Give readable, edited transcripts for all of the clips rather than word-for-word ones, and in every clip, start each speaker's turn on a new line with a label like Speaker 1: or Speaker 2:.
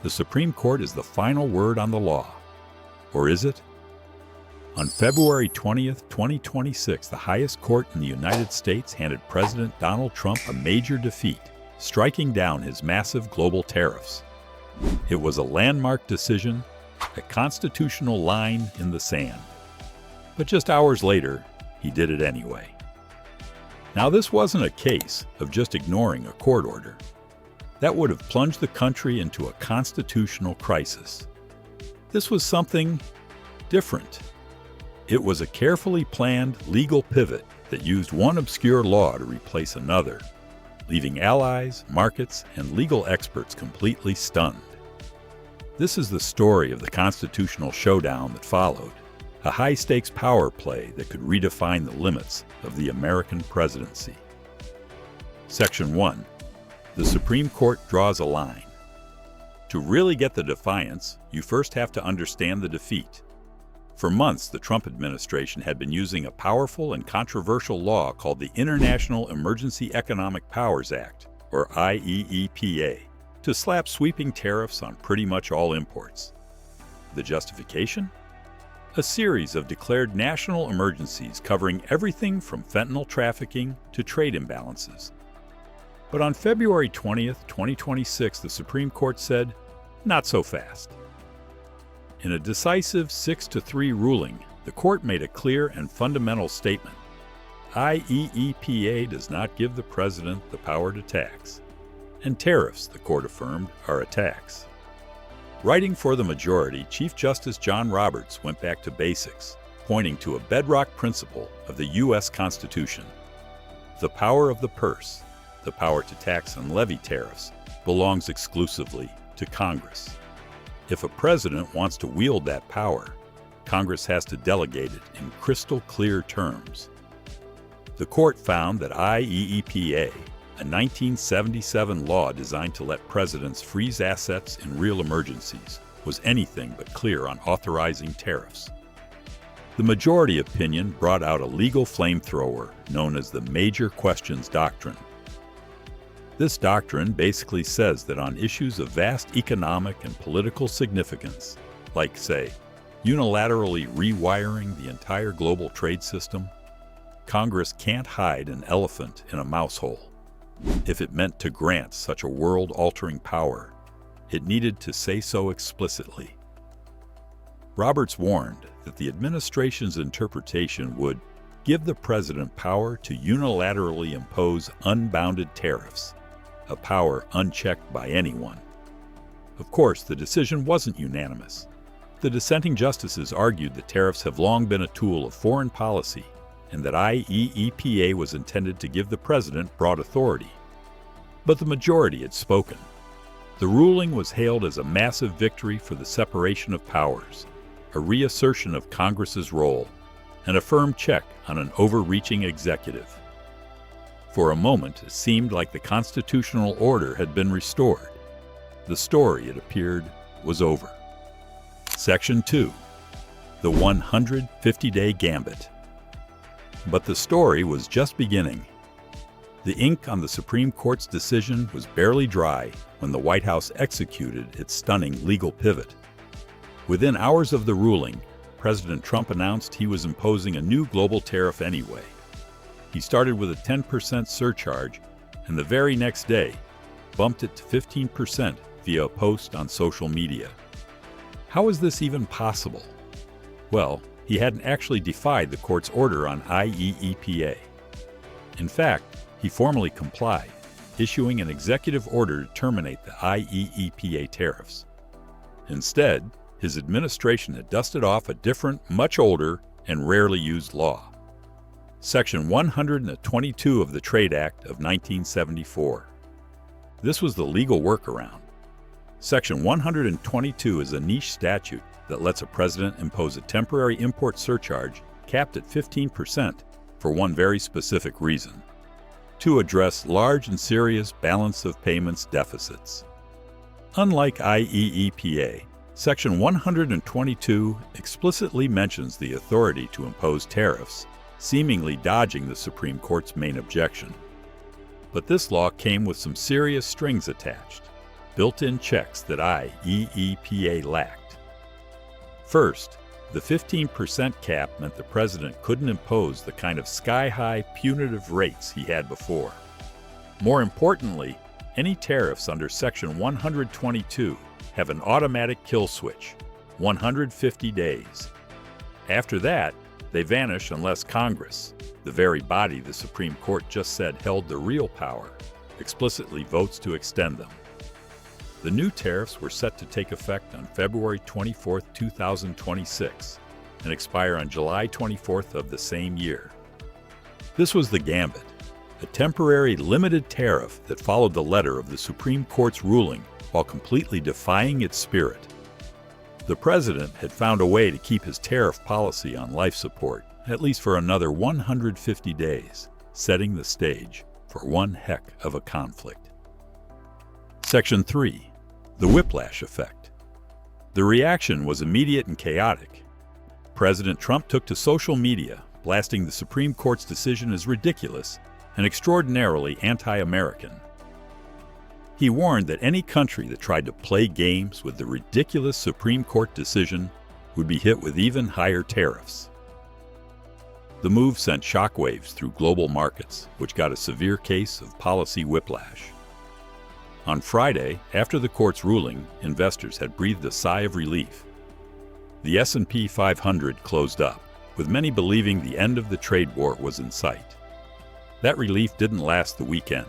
Speaker 1: the Supreme Court is the final word on the law. Or is it? On February 20th, 2026, the highest court in the United States handed President Donald Trump a major defeat, striking down his massive global tariffs. It was a landmark decision, a constitutional line in the sand. But just hours later, he did it anyway. Now, this wasn't a case of just ignoring a court order. That would have plunged the country into a constitutional crisis. This was something different. It was a carefully planned legal pivot that used one obscure law to replace another, leaving allies, markets, and legal experts completely stunned. This is the story of the Constitutional Showdown that followed, a high-stakes power play that could redefine the limits of the American presidency. Section 1. The Supreme Court draws a line. To really get the defiance, you first have to understand the defeat. For months, the Trump administration had been using a powerful and controversial law called the International Emergency Economic Powers Act, or IEEPA, to slap sweeping tariffs on pretty much all imports. The justification? A series of declared national emergencies covering everything from fentanyl trafficking to trade imbalances. But on February 20th, 2026, the Supreme Court said, not so fast. In a decisive 6-3 ruling, the court made a clear and fundamental statement. IEEPA does not give the president the power to tax. And tariffs, the court affirmed, are a tax. Writing for the majority, Chief Justice John Roberts went back to basics, pointing to a bedrock principle of the U.S. Constitution. The power of the purse, the power to tax and levy tariffs, belongs exclusively to Congress. If a president wants to wield that power, Congress has to delegate it in crystal clear terms. The court found that IEEPA, a 1977 law designed to let presidents freeze assets in real emergencies, was anything but clear on authorizing tariffs. The majority opinion brought out a legal flamethrower known as the Major Questions Doctrine. This doctrine basically says that on issues of vast economic and political significance, like, say, unilaterally rewiring the entire global trade system, Congress can't hide an elephant in a mouse hole. If it meant to grant such a world-altering power, it needed to say so explicitly. Roberts warned that the administration's interpretation would give the president power to unilaterally impose unbounded tariffs, a power unchecked by anyone. Of course, the decision wasn't unanimous. The dissenting justices argued that tariffs have long been a tool of foreign policy and that IEEPA was intended to give the president broad authority. But the majority had spoken. The ruling was hailed as a massive victory for the separation of powers, a reassertion of Congress's role, and a firm check on an overreaching executive. For a moment, it seemed like the constitutional order had been restored. The story, it appeared, was over. Section 2. The 150-day Gambit. But the story was just beginning. The ink on the Supreme Court's decision was barely dry when the White House executed its stunning legal pivot. Within hours of the ruling, President Trump announced he was imposing a new global tariff anyway. He started with a 10% surcharge, and the very next day, bumped it to 15% via a post on social media. How is this even possible? Well, he hadn't actually defied the court's order on IEEPA. In fact, he formally complied, issuing an executive order to terminate the IEEPA tariffs. Instead, his administration had dusted off a different, much older, and rarely used law. Section 122 of the Trade Act of 1974. This was the legal workaround. Section 122 is a niche statute that lets a president impose a temporary import surcharge capped at 15% for one very specific reason: to address large and serious balance of payments deficits. Unlike IEEPA, Section 122 explicitly mentions the authority to impose tariffs, seemingly dodging the Supreme Court's main objection. But this law came with some serious strings attached. built-in checks that IEEPA lacked. First, the 15% cap meant the president couldn't impose the kind of sky-high punitive rates he had before. More importantly, any tariffs under Section 122 have an automatic kill switch, 150 days. After that, they vanish unless Congress, the very body the Supreme Court just said held the real power, explicitly votes to extend them. The new tariffs were set to take effect on February 24, 2026, and expire on July 24th of the same year. This was the Gambit, a temporary limited tariff that followed the letter of the Supreme Court's ruling while completely defying its spirit. The president had found a way to keep his tariff policy on life support, at least for another 150 days, setting the stage for one heck of a conflict. Section 3. The Whiplash Effect. The reaction was immediate and chaotic. President Trump took to social media, blasting the Supreme Court's decision as ridiculous and extraordinarily anti-American. He warned that any country that tried to play games with the ridiculous Supreme Court decision would be hit with even higher tariffs. The move sent shockwaves through global markets, which got a severe case of policy whiplash. On Friday, after the court's ruling, investors had breathed a sigh of relief. The S&P 500 closed up, with many believing the end of the trade war was in sight. That relief didn't last the weekend.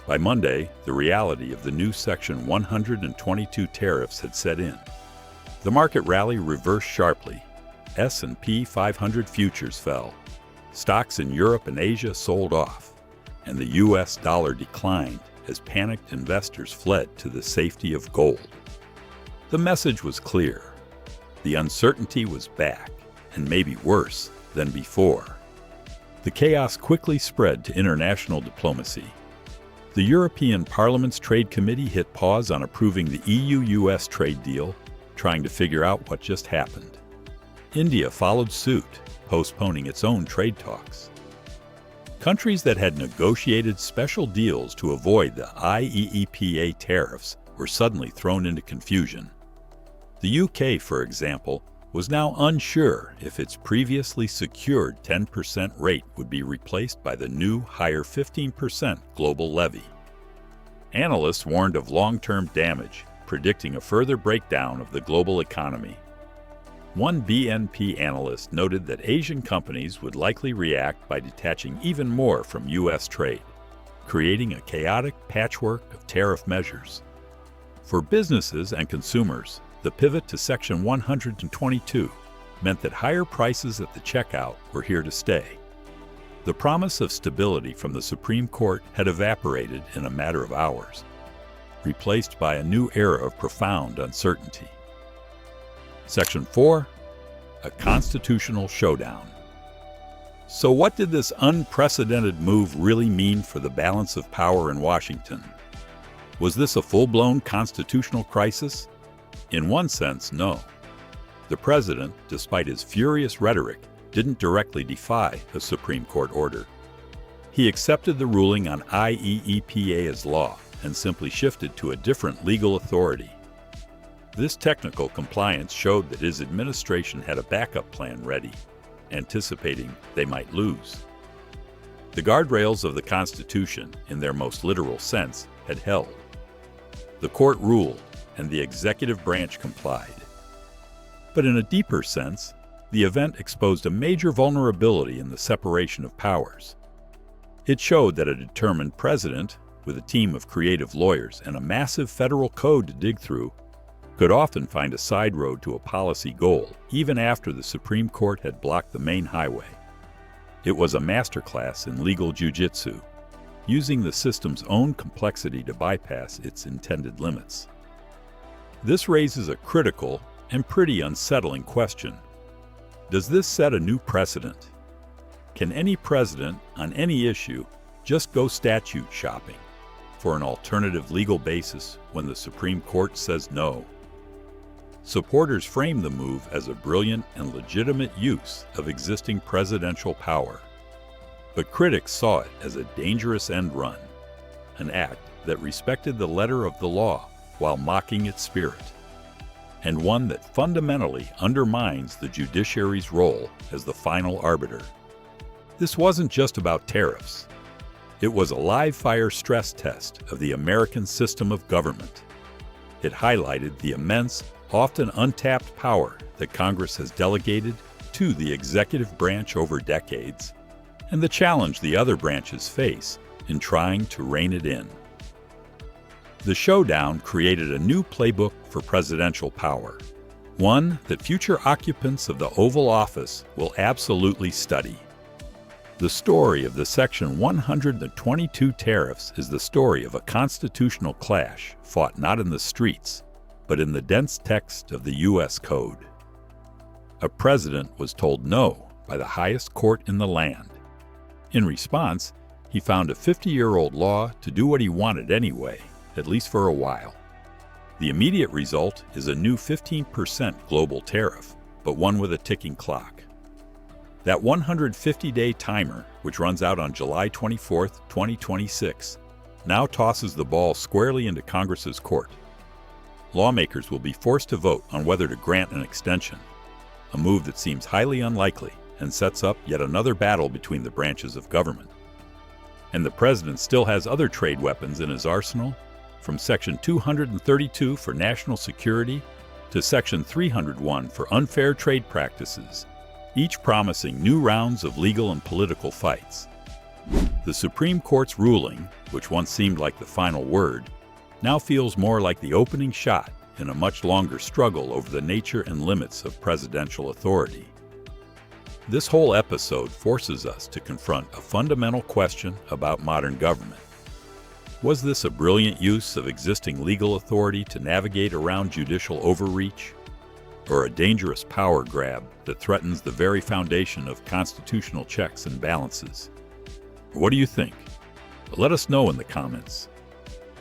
Speaker 1: By Monday, the reality of the new Section 122 tariffs had set in. The market rally reversed sharply. S&P 500 futures fell. Stocks in Europe and Asia sold off, and the U.S. dollar declined as panicked investors fled to the safety of gold. The message was clear. The uncertainty was back, and maybe worse than before. The chaos quickly spread to international diplomacy. The European Parliament's Trade Committee hit pause on approving the EU-US trade deal, trying to figure out what just happened. India followed suit, postponing its own trade talks. Countries that had negotiated special deals to avoid the IEEPA tariffs were suddenly thrown into confusion. The UK, for example, was now unsure if its previously secured 10% rate would be replaced by the new, higher 15% global levy. Analysts warned of long-term damage, predicting a further breakdown of the global economy. One BNP analyst noted that Asian companies would likely react by detaching even more from U.S. trade, creating a chaotic patchwork of tariff measures. For businesses and consumers, the pivot to Section 122 meant that higher prices at the checkout were here to stay. The promise of stability from the Supreme Court had evaporated in a matter of hours, replaced by a new era of profound uncertainty. Section 4. A Constitutional Showdown. So what did this unprecedented move really mean for the balance of power in Washington? Was this a full-blown constitutional crisis? In one sense, no. The president, despite his furious rhetoric, didn't directly defy a Supreme Court order. He accepted the ruling on IEEPA as law and simply shifted to a different legal authority. This technical compliance showed that his administration had a backup plan ready, anticipating they might lose. The guardrails of the Constitution, in their most literal sense, had held. The court ruled, and the executive branch complied. But in a deeper sense, the event exposed a major vulnerability in the separation of powers. It showed that a determined president, with a team of creative lawyers and a massive federal code to dig through, could often find a side road to a policy goal, even after the Supreme Court had blocked the main highway. It was a masterclass in legal jujitsu, using the system's own complexity to bypass its intended limits. This raises a critical and pretty unsettling question. Does this set a new precedent? Can any president, on any issue, just go statute shopping for an alternative legal basis when the Supreme Court says no? Supporters framed the move as a brilliant and legitimate use of existing presidential power. But critics saw it as a dangerous end run, an act that respected the letter of the law while mocking its spirit, and one that fundamentally undermines the judiciary's role as the final arbiter. This wasn't just about tariffs. It was a live-fire stress test of the American system of government. It highlighted the immense, often untapped power that Congress has delegated to the executive branch over decades, and the challenge the other branches face in trying to rein it in. The showdown created a new playbook for presidential power, one that future occupants of the Oval Office will absolutely study. The story of the Section 122 tariffs is the story of a constitutional clash fought not in the streets, but in the dense text of the U.S. Code. A president was told no by the highest court in the land. In response, he found a 50-year-old law to do what he wanted anyway, at least for a while. The immediate result is a new 15% global tariff, but one with a ticking clock. That 150-day timer, which runs out on July 24, 2026, now tosses the ball squarely into Congress's court. Lawmakers will be forced to vote on whether to grant an extension, a move that seems highly unlikely and sets up yet another battle between the branches of government. And the president still has other trade weapons in his arsenal, from Section 232 for national security to Section 301 for unfair trade practices, each promising new rounds of legal and political fights. The Supreme Court's ruling, which once seemed like the final word, now feels more like the opening shot in a much longer struggle over the nature and limits of presidential authority. This whole episode forces us to confront a fundamental question about modern government. Was this a brilliant use of existing legal authority to navigate around judicial overreach, or a dangerous power grab that threatens the very foundation of constitutional checks and balances? What do you think? Let us know in the comments.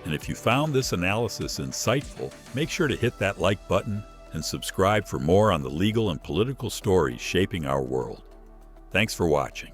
Speaker 1: And if you found this analysis insightful, make sure to hit that like button and subscribe for more on the legal and political stories shaping our world. Thanks for watching.